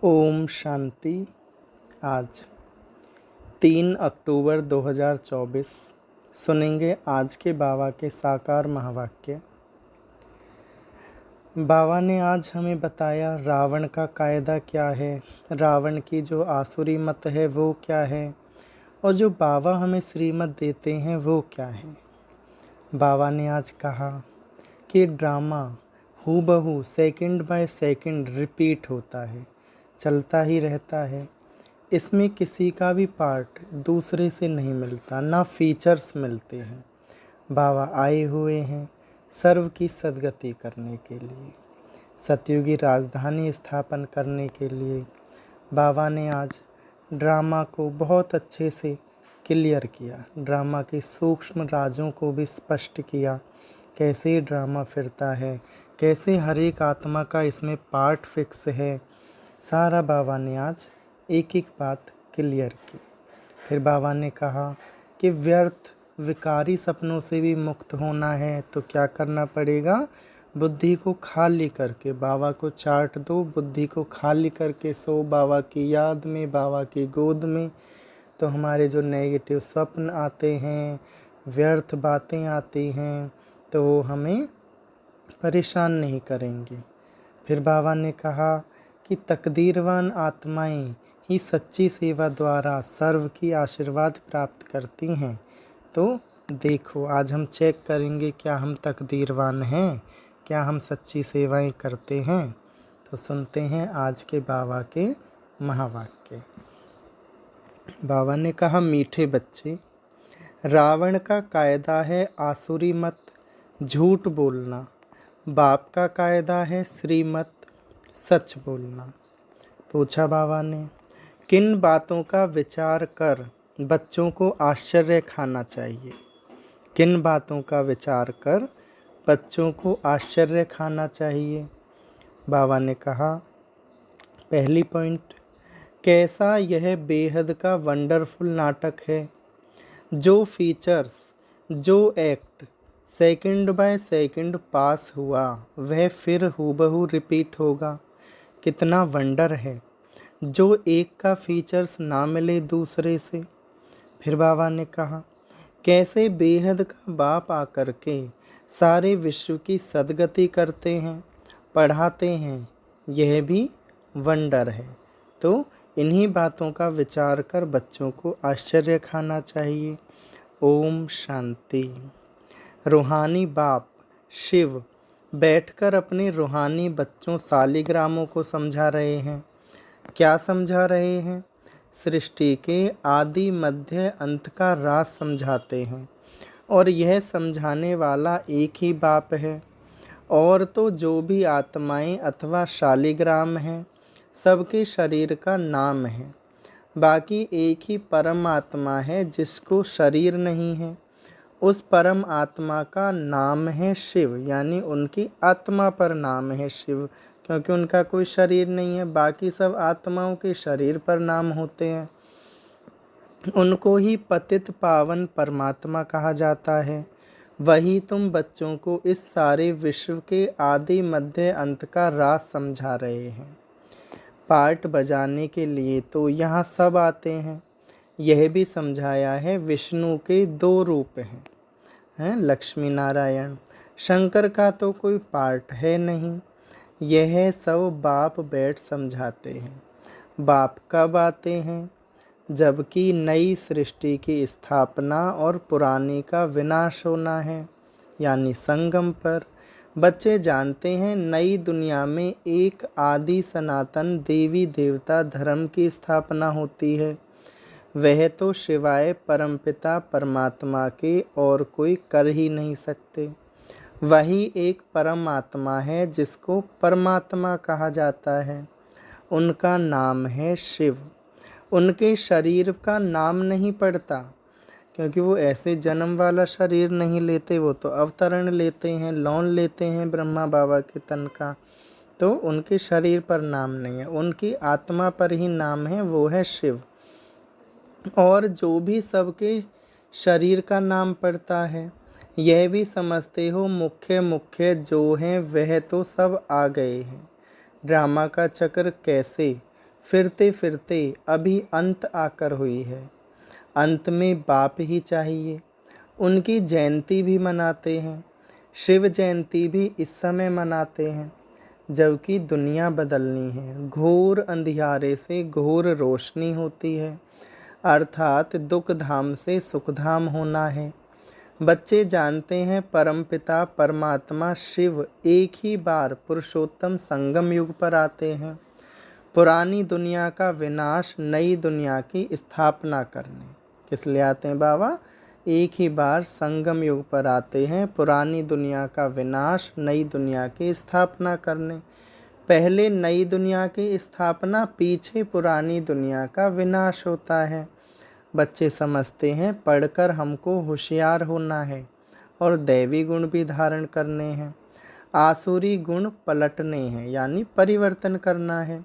ओम शांति। आज 3 अक्टूबर 2024 सुनेंगे आज के बाबा के साकार महावाक्य। बाबा ने आज हमें बताया रावण का कायदा क्या है, रावण की जो आसुरी मत है वो क्या है, और जो बाबा हमें श्रीमत देते हैं वो क्या है। बाबा ने आज कहा कि ड्रामा हूबहू सेकंड बाय सेकंड रिपीट होता है, चलता ही रहता है। इसमें किसी का भी पार्ट दूसरे से नहीं मिलता, ना फीचर्स मिलते हैं। बाबा आए हुए हैं सर्व की सद्गति करने के लिए, सतयुगी राजधानी स्थापन करने के लिए। बाबा ने आज ड्रामा को बहुत अच्छे से क्लियर किया, ड्रामा के सूक्ष्म राजों को भी स्पष्ट किया, कैसे ड्रामा फिरता है, कैसे हर एक आत्मा का इसमें पार्ट फिक्स है। सारा बाबा ने आज एक एक बात क्लियर की। फिर बाबा ने कहा कि व्यर्थ विकारी सपनों से भी मुक्त होना है तो क्या करना पड़ेगा, बुद्धि को खाली करके बाबा को चाट दो, बुद्धि को खाली करके सो बाबा की याद में, बाबा की गोद में। तो हमारे जो नेगेटिव स्वप्न आते हैं, व्यर्थ बातें आती हैं, तो वो हमें परेशान नहीं करेंगे। फिर बाबा ने कहा कि तकदीरवान आत्माएं ही सच्ची सेवा द्वारा सर्व की आशीर्वाद प्राप्त करती हैं। तो देखो आज हम चेक करेंगे क्या हम तकदीरवान हैं, क्या हम सच्ची सेवाएं करते हैं। तो सुनते हैं आज के बाबा के महावाक्य। बाबा ने कहा, मीठे बच्चे, रावण का कायदा है आसुरी मत, झूठ बोलना। बाप का कायदा है श्रीमत, सच बोलना। पूछा बाबा ने, किन बातों का विचार कर बच्चों को आश्चर्य खाना चाहिए? किन बातों का विचार कर बच्चों को आश्चर्य खाना चाहिए? बाबा ने कहा, पहली पॉइंट, कैसा यह बेहद का वंडरफुल नाटक है। जो फीचर्स, जो एक्ट सेकंड बाय सेकंड पास हुआ वह फिर हूबहू रिपीट होगा। कितना वंडर है जो एक का फीचर्स ना मिले दूसरे से। फिर बाबा ने कहा, कैसे बेहद का बाप आकर के सारे विश्व की सद्गति करते हैं, पढ़ाते हैं, यह भी वंडर है। तो इन्हीं बातों का विचार कर बच्चों को आश्चर्य खाना चाहिए। ओम शांति। रूहानी बाप शिव बैठकर अपने रूहानी बच्चों सालिग्रामों को समझा रहे हैं। क्या समझा रहे हैं? सृष्टि के आदि मध्य अंत का राज समझाते हैं, और यह समझाने वाला एक ही बाप है। और तो जो भी आत्माएं अथवा शालिग्राम हैं, सबके शरीर का नाम है। बाकी एक ही परम आत्मा है जिसको शरीर नहीं है। उस परम आत्मा का नाम है शिव, यानी उनकी आत्मा पर नाम है शिव, क्योंकि उनका कोई शरीर नहीं है। बाकी सब आत्माओं के शरीर पर नाम होते हैं। उनको ही पतित पावन परमात्मा कहा जाता है। वही तुम बच्चों को इस सारे विश्व के आदि मध्य अंत का राज समझा रहे हैं। पार्ट बजाने के लिए तो यहाँ सब आते हैं। यह भी समझाया है विष्णु के 2 रूप हैं, लक्ष्मी नारायण। शंकर का तो कोई पार्ट है नहीं। यह सब बाप बैठ समझाते हैं। बाप कब आते हैं? जबकि नई सृष्टि की स्थापना और पुरानी का विनाश होना है, यानी संगम पर। बच्चे जानते हैं नई दुनिया में एक आदि सनातन देवी देवता धर्म की स्थापना होती है। वह तो शिवाय परमपिता परमात्मा के और कोई कर ही नहीं सकते। वही एक परमात्मा है जिसको परमात्मा कहा जाता है। उनका नाम है शिव। उनके शरीर का नाम नहीं पड़ता, क्योंकि वो ऐसे जन्म वाला शरीर नहीं लेते, वो तो अवतरण लेते हैं, लौन लेते हैं ब्रह्मा बाबा के तन का। तो उनके शरीर पर नाम नहीं है, उनकी आत्मा पर ही नाम है, वो है शिव। और जो भी सबके शरीर का नाम पड़ता है, यह भी समझते हो मुख्य मुख्य जो हैं वह तो सब आ गए हैं। ड्रामा का चक्र कैसे फिरते फिरते अभी अंत आकर हुई है। अंत में बाप ही चाहिए। उनकी जयंती भी मनाते हैं। शिव जयंती भी इस समय मनाते हैं जबकि दुनिया बदलनी है। घोर अंधियारे से घोर रोशनी होती है, अर्थात दुख धाम से सुख धाम होना है। बच्चे जानते हैं परमपिता परमात्मा शिव एक ही बार पुरुषोत्तम संगम युग पर आते हैं, पुरानी दुनिया का विनाश, नई दुनिया की स्थापना करने। किस लिए आते हैं बाबा? एक ही बार संगम युग पर आते हैं, पुरानी दुनिया का विनाश, नई दुनिया की स्थापना करने। पहले नई दुनिया की स्थापना, पीछे पुरानी दुनिया का विनाश होता है। बच्चे समझते हैं पढ़कर हमको होशियार होना है और दैवी गुण भी धारण करने हैं, आसुरी गुण पलटने हैं यानी परिवर्तन करना है।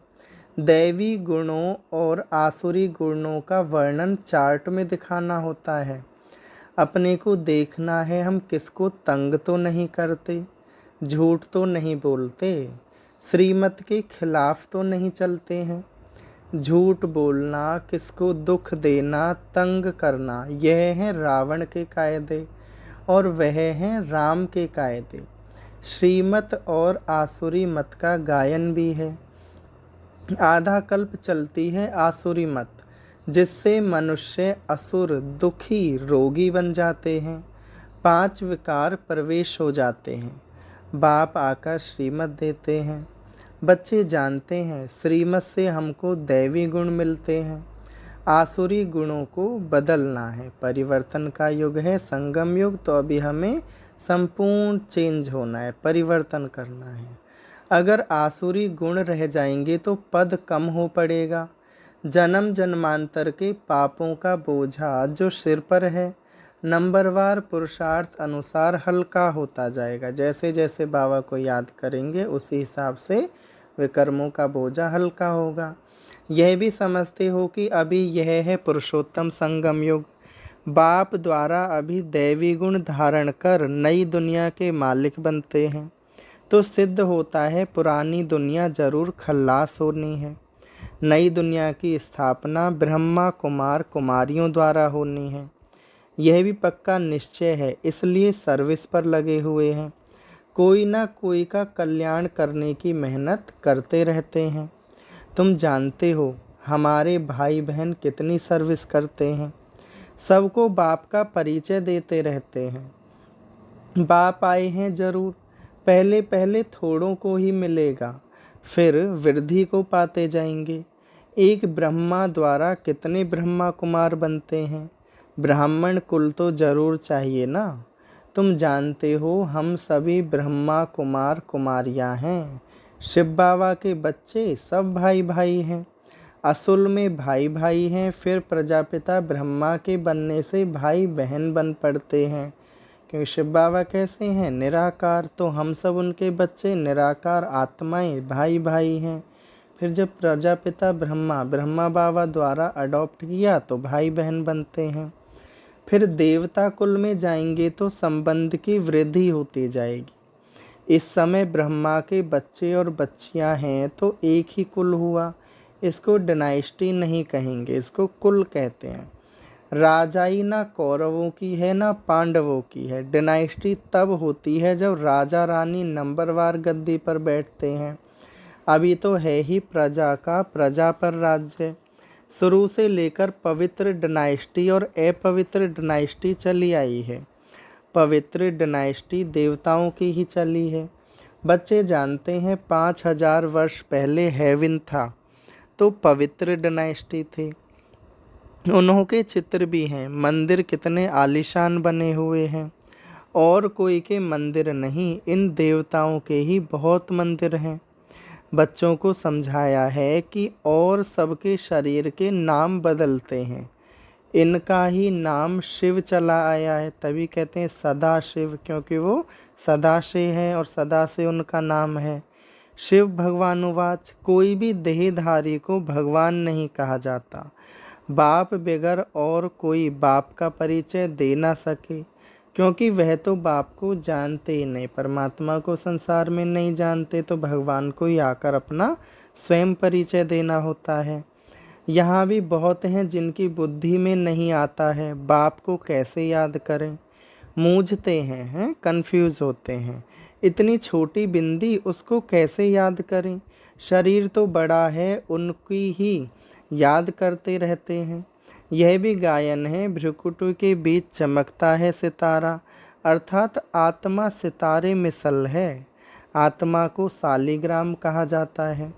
दैवी गुणों और आसुरी गुणों का वर्णन चार्ट में दिखाना होता है। अपने को देखना है हम किसको तंग तो नहीं करते, झूठ तो नहीं बोलते, श्रीमत के खिलाफ तो नहीं चलते हैं। झूठ बोलना, किसको दुख देना, तंग करना, यह हैं रावण के कायदे और वह हैं राम के कायदे। श्रीमत और आसुरी मत का गायन भी है। आधा कल्प चलती है आसुरी मत, जिससे मनुष्य असुर, दुखी, रोगी बन जाते हैं, 5 विकार प्रवेश हो जाते हैं। बाप आकर श्रीमत देते हैं। बच्चे जानते हैं श्रीमत से हमको दैवी गुण मिलते हैं, आसुरी गुणों को बदलना है। परिवर्तन का युग है, संगम युग, तो अभी हमें संपूर्ण चेंज होना है, परिवर्तन करना है। अगर आसुरी गुण रह जाएंगे तो पद कम हो पड़ेगा। जन्म जन्मांतर के पापों का बोझा जो सिर पर है, नंबरवार पुरुषार्थ अनुसार हल्का होता जाएगा। जैसे जैसे बाबा को याद करेंगे उसी हिसाब से विकर्मों का बोझा हल्का होगा। यह भी समझते हो कि अभी यह है पुरुषोत्तम संगम युग। बाप द्वारा अभी दैवी गुण धारण कर नई दुनिया के मालिक बनते हैं, तो सिद्ध होता है पुरानी दुनिया जरूर खल्लास होनी है। नई दुनिया की स्थापना ब्रह्मा कुमार कुमारियों द्वारा होनी है। यह भी पक्का निश्चय है, इसलिए सर्विस पर लगे हुए हैं। कोई ना कोई का कल्याण करने की मेहनत करते रहते हैं। तुम जानते हो हमारे भाई बहन कितनी सर्विस करते हैं, सबको बाप का परिचय देते रहते हैं। बाप आए हैं जरूर, पहले पहले थोड़ों को ही मिलेगा, फिर वृद्धि को पाते जाएंगे। एक ब्रह्मा द्वारा कितने ब्रह्मा कुमार बनते हैं, ब्राह्मण कुल तो जरूर चाहिए ना। तुम जानते हो हम सभी ब्रह्मा कुमार कुमारियां हैं। शिव बाबा के बच्चे सब भाई भाई हैं, असल में भाई भाई हैं, फिर प्रजापिता ब्रह्मा के बनने से भाई बहन बन पड़ते हैं। क्योंकि शिव बाबा कैसे हैं? निराकार, तो हम सब उनके बच्चे निराकार आत्माएं भाई भाई हैं। फिर जब प्रजापिता ब्रह्मा बाबा द्वारा अडॉप्ट किया तो भाई बहन बनते हैं। फिर देवता कुल में जाएंगे तो संबंध की वृद्धि होती जाएगी। इस समय ब्रह्मा के बच्चे और बच्चियां हैं तो एक ही कुल हुआ। इसको डायनेस्टी नहीं कहेंगे, इसको कुल कहते हैं। राजाई ना कौरवों की है ना पांडवों की है। डायनेस्टी तब होती है जब राजा रानी नंबरवार गद्दी पर बैठते हैं। अभी तो है ही प्रजा का प्रजा पर राज्य। शुरू से लेकर पवित्र डायनेस्टी और अपवित्र डायनेस्टी चली आई है। पवित्र डायनेस्टी देवताओं की ही चली है। बच्चे जानते हैं 5000 वर्ष पहले हेवन था तो पवित्र डायनेस्टी थी। उन्हों के चित्र भी हैं। मंदिर कितने आलीशान बने हुए हैं, और कोई के मंदिर नहीं, इन देवताओं के ही बहुत मंदिर हैं। बच्चों को समझाया है कि और सबके शरीर के नाम बदलते हैं, इनका ही नाम शिव चला आया है, तभी कहते हैं सदा शिव, क्योंकि वो सदा से है और सदा से उनका नाम है। शिव भगवानुवाच, कोई भी देहधारी को भगवान नहीं कहा जाता। बाप बगैर और कोई बाप का परिचय दे ना सके, क्योंकि वह तो बाप को जानते ही नहीं। परमात्मा को संसार में नहीं जानते तो भगवान को ही आकर अपना स्वयं परिचय देना होता है। यहाँ भी बहुत हैं जिनकी बुद्धि में नहीं आता है बाप को कैसे याद करें, मूझते हैं कंफ्यूज होते हैं। इतनी छोटी बिंदी उसको कैसे याद करें, शरीर तो बड़ा है उनकी ही याद करते रहते हैं। यह भी गायन है, भ्रुकुटी के बीच चमकता है सितारा, अर्थात आत्मा सितारे मिसल है। आत्मा को शालिग्राम कहा जाता है।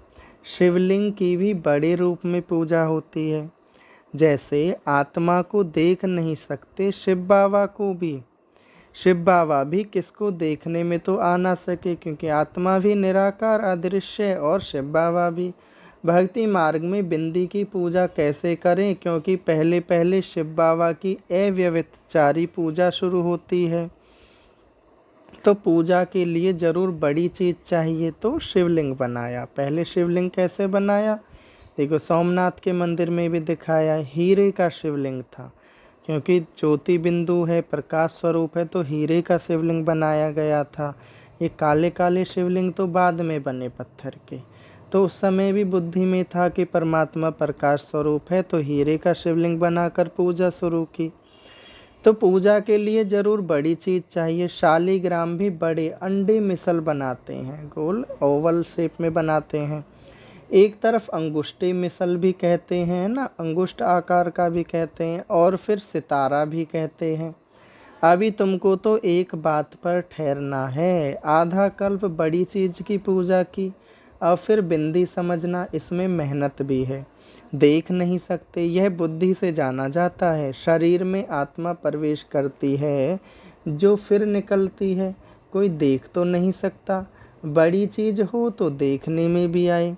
शिवलिंग की भी बड़े रूप में पूजा होती है। जैसे आत्मा को देख नहीं सकते, शिव बाबा भी किसको देखने में तो आ ना सके, क्योंकि आत्मा भी निराकार अदृश्य है और शिव बाबा भी। भक्ति मार्ग में बिंदी की पूजा कैसे करें, क्योंकि पहले पहले शिव बाबा की अव्यभिचारी पूजा शुरू होती है, तो पूजा के लिए ज़रूर बड़ी चीज़ चाहिए, तो शिवलिंग बनाया। पहले शिवलिंग कैसे बनाया, देखो सोमनाथ के मंदिर में भी दिखाया है, हीरे का शिवलिंग था, क्योंकि ज्योति बिंदु है, प्रकाश स्वरूप है, तो हीरे का शिवलिंग बनाया गया था। ये काले काले शिवलिंग तो बाद में बने पत्थर के, तो उस समय भी बुद्धि में था कि परमात्मा प्रकाश स्वरूप है, तो हीरे का शिवलिंग बनाकर पूजा शुरू की। तो पूजा के लिए ज़रूर बड़ी चीज़ चाहिए। शालिग्राम भी बड़े अंडे मिसल बनाते हैं, गोल ओवल शेप में बनाते हैं। एक तरफ अंगुष्ठी मिसल भी कहते हैं ना, अंगुष्ठ आकार का भी कहते हैं, और फिर सितारा भी कहते हैं। अभी तुमको तो एक बात पर ठहरना है, आधा कल्प बड़ी चीज़ की पूजा की, और फिर बिंदी समझना, इसमें मेहनत भी है। देख नहीं सकते, यह बुद्धि से जाना जाता है। शरीर में आत्मा प्रवेश करती है जो फिर निकलती है, कोई देख तो नहीं सकता। बड़ी चीज़ हो तो देखने में भी आए।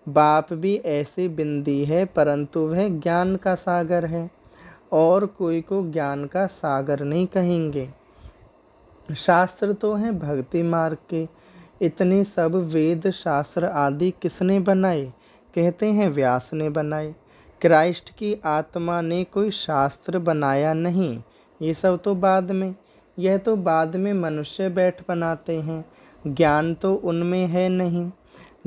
बाप भी ऐसी बिंदी है, परंतु वह ज्ञान का सागर है, और कोई को ज्ञान का सागर नहीं कहेंगे। शास्त्र तो हैं भक्ति मार्ग के, इतने सब वेद शास्त्र आदि किसने बनाए, कहते हैं व्यास ने बनाए। क्राइस्ट की आत्मा ने कोई शास्त्र बनाया नहीं, ये सब तो बाद में, यह तो बाद में मनुष्य बैठ बनाते हैं। ज्ञान तो उनमें है नहीं,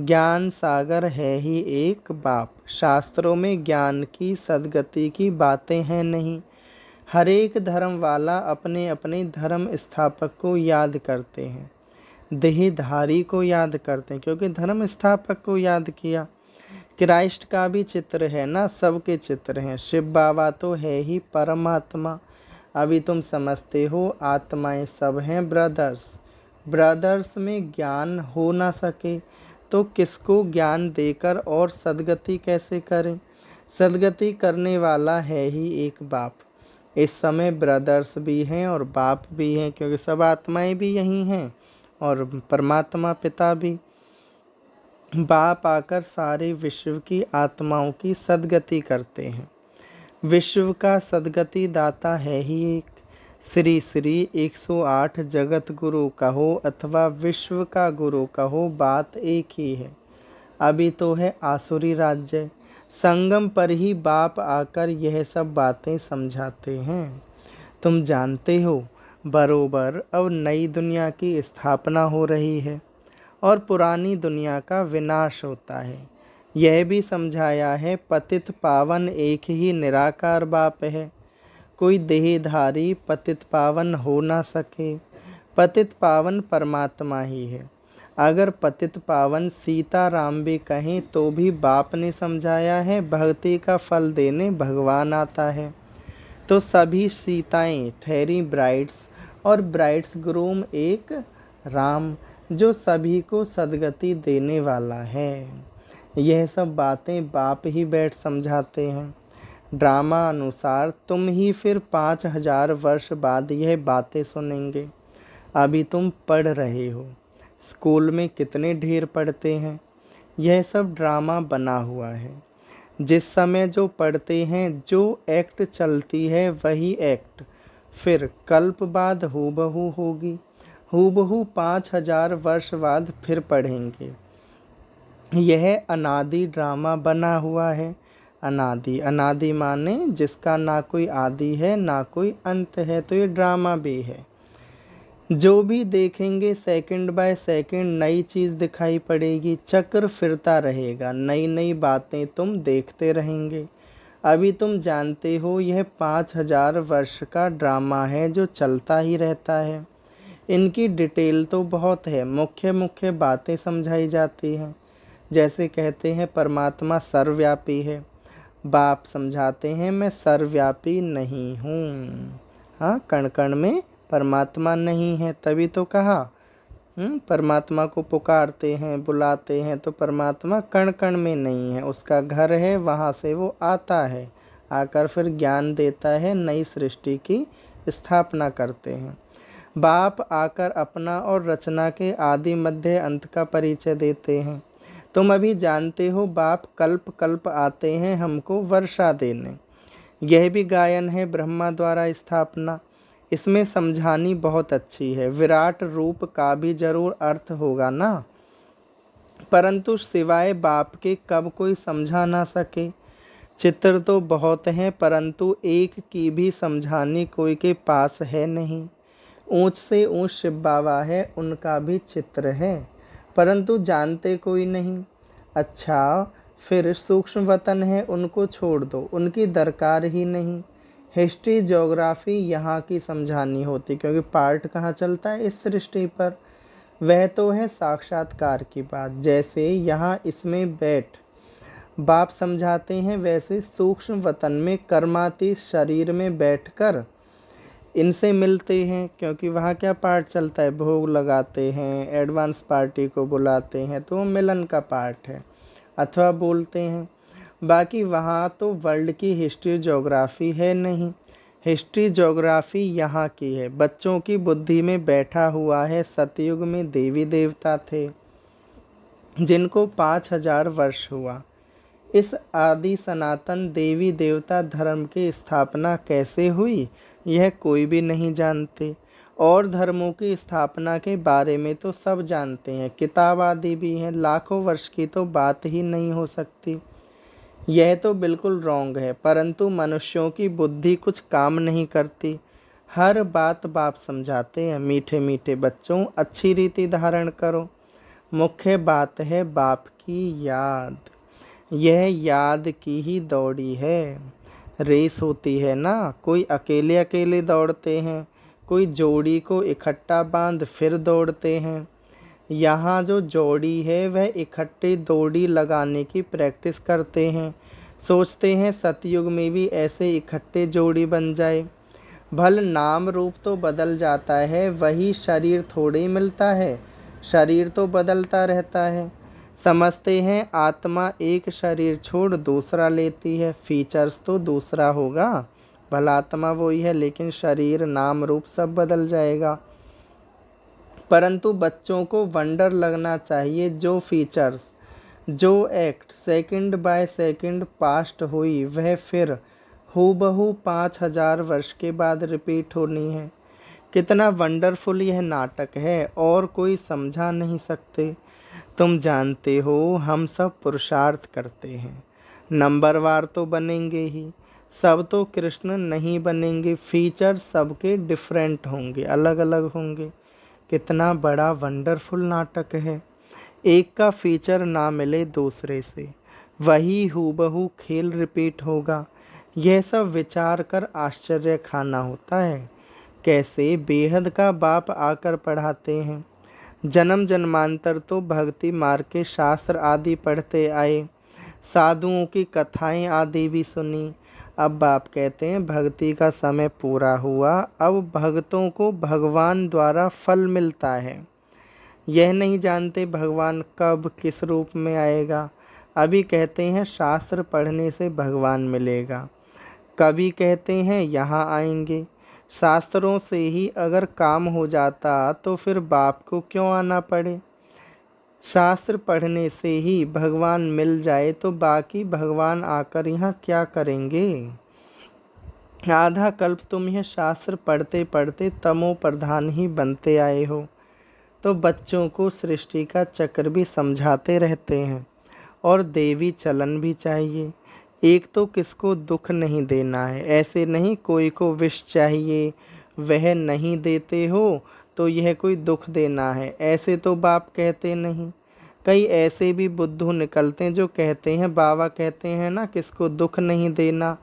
ज्ञान सागर है ही एक बाप। शास्त्रों में ज्ञान की सद्गति की बातें हैं नहीं। हर एक धर्म वाला अपने अपने धर्म स्थापक को याद करते हैं, देहधारी को याद करते हैं, क्योंकि धर्म स्थापक को याद किया। क्राइस्ट का भी चित्र है ना, सबके चित्र हैं। शिव बाबा तो है ही परमात्मा। अभी तुम समझते हो आत्माएं सब हैं ब्रदर्स, ब्रदर्स में ज्ञान हो ना सके तो किसको ज्ञान देकर और सद्गति कैसे करें। सद्गति करने वाला है ही एक बाप। इस समय ब्रदर्स भी हैं और बाप भी हैं, क्योंकि सब आत्माएं भी यही हैं और परमात्मा पिता भी। बाप आकर सारे विश्व की आत्माओं की सद्गति करते हैं। विश्व का सद्गति दाता है ही एक। श्री श्री 108 जगत गुरु कहो अथवा विश्व का गुरु कहो, बात एक ही है। अभी तो है आसुरी राज्य, संगम पर ही बाप आकर यह सब बातें समझाते हैं। तुम जानते हो बरोबर अब नई दुनिया की स्थापना हो रही है और पुरानी दुनिया का विनाश होता है। यह भी समझाया है पतित पावन एक ही निराकार बाप है, कोई देहधारी पतित पावन हो ना सके। पतित पावन परमात्मा ही है। अगर पतित पावन सीता राम भी कहें तो भी बाप ने समझाया है, भक्ति का फल देने भगवान आता है। तो सभी सीताएं ठहरी ब्राइड्स और ब्राइड्स ग्रूम एक राम, जो सभी को सद्गति देने वाला है। यह सब बातें बाप ही बैठ समझाते हैं। ड्रामा अनुसार तुम ही फिर 5000 वर्ष बाद यह बातें सुनेंगे। अभी तुम पढ़ रहे हो, स्कूल में कितने ढेर पढ़ते हैं। यह सब ड्रामा बना हुआ है। जिस समय जो पढ़ते हैं, जो एक्ट चलती है वही एक्ट फिर कल्प बाद हूबहू होगी। हूबहू 5000 वर्ष बाद फिर पढ़ेंगे। यह अनादि ड्रामा बना हुआ है। अनादि, अनादि माने जिसका ना कोई आदि है ना कोई अंत है, तो ये ड्रामा भी है। जो भी देखेंगे सेकंड बाय सेकंड नई चीज़ दिखाई पड़ेगी, चक्र फिरता रहेगा, नई नई बातें तुम देखते रहेंगे। अभी तुम जानते हो यह 5000 वर्ष का ड्रामा है जो चलता ही रहता है। इनकी डिटेल तो बहुत है, मुख्य मुख्य बातें समझाई जाती हैं। जैसे कहते हैं परमात्मा सर्वव्यापी है, बाप समझाते हैं मैं सर्वव्यापी नहीं हूँ। हाँ, कण कण में परमात्मा नहीं है, तभी तो कहा। परमात्मा को पुकारते हैं बुलाते हैं तो परमात्मा कण कण में नहीं है, उसका घर है, वहाँ से वो आता है, आकर फिर ज्ञान देता है, नई सृष्टि की स्थापना करते हैं। बाप आकर अपना और रचना के आदि मध्य अंत का परिचय देते हैं। तुम अभी जानते हो बाप कल्प कल्प आते हैं हमको वर्षा देने। यह भी गायन है ब्रह्मा द्वारा स्थापना। इसमें समझानी बहुत अच्छी है, विराट रूप का भी जरूर अर्थ होगा ना, परंतु सिवाय बाप के कब कोई समझा ना सके। चित्र तो बहुत हैं परंतु एक की भी समझानी कोई के पास है नहीं। ऊंच से ऊंच शिव बाबा है, उनका भी चित्र है परंतु जानते कोई नहीं। अच्छा, फिर सूक्ष्म वतन है, उनको छोड़ दो, उनकी दरकार ही नहीं। हिस्ट्री ज्योग्राफी यहाँ की समझानी होती, क्योंकि पार्ट कहाँ चलता है इस सृष्टि पर। वह तो है साक्षात्कार की बात, जैसे यहाँ इसमें बैठ बाप समझाते हैं, वैसे सूक्ष्म वतन में कर्मातीत शरीर में बैठकर इनसे मिलते हैं। क्योंकि वहाँ क्या पार्ट चलता है, भोग लगाते हैं, एडवांस पार्टी को बुलाते हैं, तो वो मिलन का पार्ट है, अथवा बोलते हैं। बाकी वहाँ तो वर्ल्ड की हिस्ट्री ज्योग्राफी है नहीं। हिस्ट्री ज्योग्राफी यहाँ की है, बच्चों की बुद्धि में बैठा हुआ है। सतयुग में देवी देवता थे जिनको 5000 वर्ष हुआ। इस आदि सनातन देवी देवता धर्म की स्थापना कैसे हुई यह कोई भी नहीं जानते। और धर्मों की स्थापना के बारे में तो सब जानते हैं, किताब आदि भी हैं, लाखों वर्ष की तो बात ही नहीं हो सकती। यह तो बिल्कुल रॉन्ग है, परंतु मनुष्यों की बुद्धि कुछ काम नहीं करती। हर बात बाप समझाते हैं, मीठे मीठे बच्चों अच्छी रीति धारण करो। मुख्य बात है बाप की याद। यह याद की ही दौड़ी है। रेस होती है ना, कोई अकेले अकेले दौड़ते हैं, कोई जोड़ी को इकट्ठा बांध फिर दौड़ते हैं। यहाँ जो जोड़ी है वह इकट्ठे दौड़ी लगाने की प्रैक्टिस करते हैं, सोचते हैं सतयुग में भी ऐसे इकट्ठे जोड़ी बन जाए। भल नाम रूप तो बदल जाता है, वही शरीर थोड़े ही मिलता है, शरीर तो बदलता रहता है। समझते हैं आत्मा एक शरीर छोड़ दूसरा लेती है, फीचर्स तो दूसरा होगा, भला आत्मा वही है लेकिन शरीर नाम रूप सब बदल जाएगा। परंतु बच्चों को वंडर लगना चाहिए, जो फीचर्स जो act second by second past हुई वह फिर हूबहू 5000 वर्ष के बाद रिपीट होनी है। कितना वंडरफुल यह नाटक है और कोई समझा नहीं सकते। तुम जानते हो हम सब पुरुषार्थ करते हैं, नंबरवार तो बनेंगे ही, सब तो कृष्ण नहीं बनेंगे, फीचर सबके डिफरेंट होंगे, अलग अलग होंगे। कितना बड़ा वंडरफुल नाटक है। एक का फीचर ना मिले दूसरे से, वही हूबहू खेल रिपीट होगा। यह सब विचार कर आश्चर्य खाना होता है, कैसे बेहद का बाप आकर पढ़ाते हैं। जन्म जन्मांतर तो भक्ति मार्ग के शास्त्र आदि पढ़ते आए, साधुओं की कथाएं आदि भी सुनी। अब बाप कहते हैं भक्ति का समय पूरा हुआ, अब भक्तों को भगवान द्वारा फल मिलता है। यह नहीं जानते भगवान कब किस रूप में आएगा। अभी कहते हैं शास्त्र पढ़ने से भगवान मिलेगा, कभी कहते हैं यहाँ आएंगे। शास्त्रों से ही अगर काम हो जाता तो फिर बाप को क्यों आना पड़े। शास्त्र पढ़ने से ही भगवान मिल जाए तो बाकी भगवान आकर यहाँ क्या करेंगे। आधा कल्प तुम यह शास्त्र पढ़ते पढ़ते तमो प्रधान ही बनते आए हो, तो बच्चों को सृष्टि का चक्र भी समझाते रहते हैं और देवी चलन भी चाहिए। एक तो किसको दुख नहीं देना है, ऐसे नहीं कोई को विष चाहिए वह नहीं देते हो तो यह कोई दुख देना है, ऐसे तो बाप कहते नहीं। कई ऐसे भी बुद्धू निकलते हैं जो कहते हैं बाबा कहते हैं ना किसको दुख नहीं देना,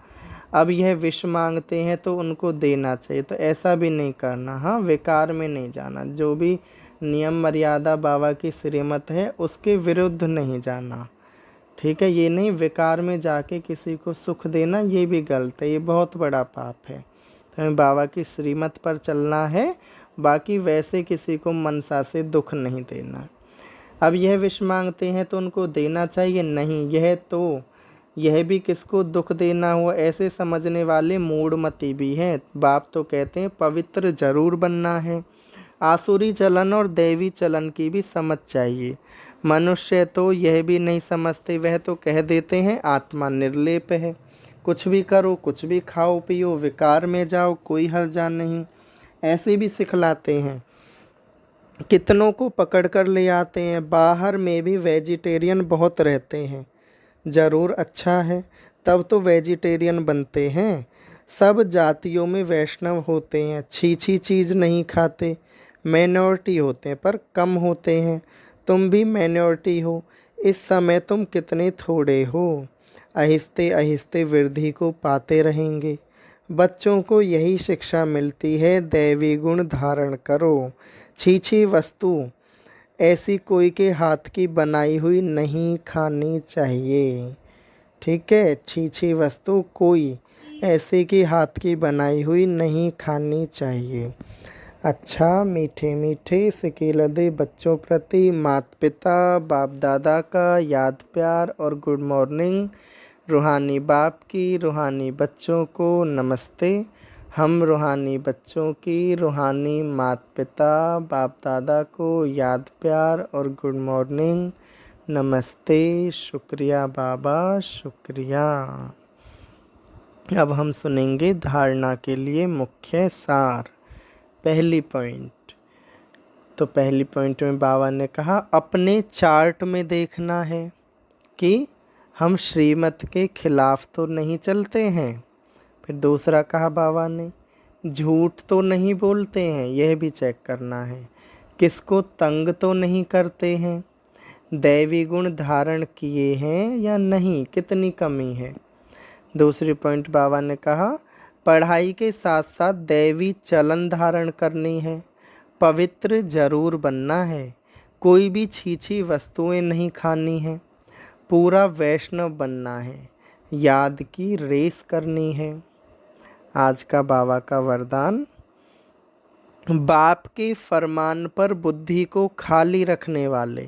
अब यह विष मांगते हैं तो उनको देना चाहिए, तो ऐसा भी नहीं करना। हाँ, विकार में नहीं जाना, जो भी नियम मर्यादा बाबा की श्रीमत है उसके विरुद्ध नहीं जाना, ठीक है। ये नहीं विकार में जाके किसी को सुख देना, ये भी गलत है, ये बहुत बड़ा पाप है। तो हमें बाबा की श्रीमत पर चलना है, बाकी वैसे किसी को मनसा से दुख नहीं देना। अब यह विष मांगते हैं तो उनको देना चाहिए नहीं, यह भी किसको दुख देना हुआ, ऐसे समझने वाले मूढ़मती भी हैं। बाप तो कहते हैं पवित्र जरूर बनना है। आसुरी चलन और दैवी चलन की भी समझ चाहिए। मनुष्य तो यह भी नहीं समझते, वह तो कह देते हैं आत्मा निर्लेप है, कुछ भी करो, कुछ भी खाओ पियो, विकार में जाओ, कोई हर्जा नहीं, ऐसे भी सिखलाते हैं। कितनों को पकड़ कर ले आते हैं। बाहर में भी वेजिटेरियन बहुत रहते हैं, ज़रूर अच्छा है, तब तो वेजिटेरियन बनते हैं। सब जातियों में वैष्णव होते हैं, छीछी चीज़ नहीं खाते, माइनॉरिटी होते हैं पर कम होते हैं। तुम भी माइनॉरिटी हो, इस समय तुम कितने थोड़े हो, आहिस्ते आहिस्ते वृद्धि को पाते रहेंगे। बच्चों को यही शिक्षा मिलती है, दैवी गुण धारण करो। छीछी वस्तु ऐसी कोई के हाथ की बनाई हुई नहीं खानी चाहिए, ठीक है। छीछी वस्तु कोई ऐसे की हाथ की बनाई हुई नहीं खानी चाहिए। अच्छा, मीठे मीठे सिकेल दे बच्चों प्रति माता पिता बाप दादा का याद प्यार और गुड मॉर्निंग। रूहानी बाप की रूहानी बच्चों को नमस्ते। हम रूहानी बच्चों की रूहानी माता पिता बाप दादा को याद प्यार और गुड मॉर्निंग, नमस्ते, शुक्रिया बाबा, शुक्रिया। अब हम सुनेंगे धारणा के लिए मुख्य सार। पहली पॉइंट, तो पहली पॉइंट में बाबा ने कहा अपने चार्ट में देखना है कि हम श्रीमत के खिलाफ तो नहीं चलते हैं। फिर दूसरा कहा बाबा ने झूठ तो नहीं बोलते हैं, यह भी चेक करना है। किसको तंग तो नहीं करते हैं, दैवी गुण धारण किए हैं या नहीं, कितनी कमी है। दूसरी पॉइंट बाबा ने कहा पढ़ाई के साथ साथ दैवी चलन धारण करनी है, पवित्र जरूर बनना है, कोई भी छीछी वस्तुएं नहीं खानी है, पूरा वैष्णव बनना है, याद की रेस करनी है। आज का बाबा का वरदान, बाप के फरमान पर बुद्धि को खाली रखने वाले,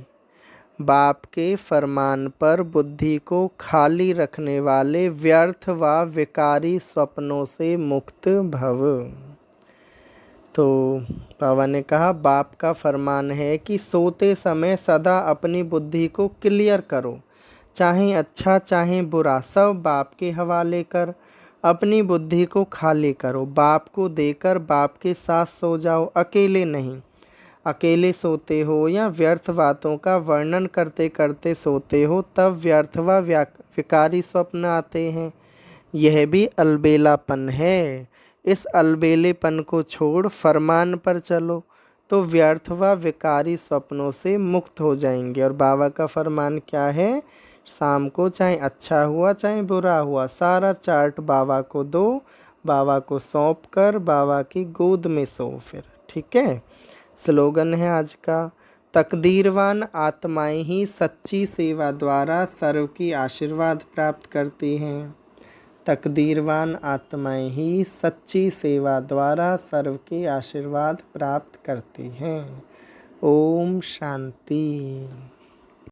बाप के फरमान पर बुद्धि को खाली रखने वाले व्यर्थ व विकारी स्वप्नों से मुक्त भव। तो बाबा ने कहा बाप का फरमान है कि सोते समय सदा अपनी बुद्धि को क्लियर करो, चाहे अच्छा चाहे बुरा सब बाप के हवाले कर, अपनी बुद्धि को खाली करो, बाप को देकर बाप के साथ सो जाओ, अकेले नहीं। अकेले सोते हो या व्यर्थ बातों का वर्णन करते करते सोते हो तब व्यर्थ व विकारी स्वप्न आते हैं, यह भी अलबेलापन है। इस अलबेलेपन को छोड़ फरमान पर चलो तो व्यर्थ व विकारी स्वप्नों से मुक्त हो जाएंगे। और बाबा का फरमान क्या है, शाम को चाहे अच्छा हुआ चाहे बुरा हुआ सारा चार्ट बाबा को दो, बाबा को सौंप कर बाबा की गोद में सो फिर, ठीक है। स्लोगन है आज का, तकदीरवान आत्माएं ही सच्ची सेवा द्वारा सर्व की आशीर्वाद प्राप्त करती हैं। तकदीरवान आत्माएं ही सच्ची सेवा द्वारा सर्व की आशीर्वाद प्राप्त करती हैं। ओम शांति।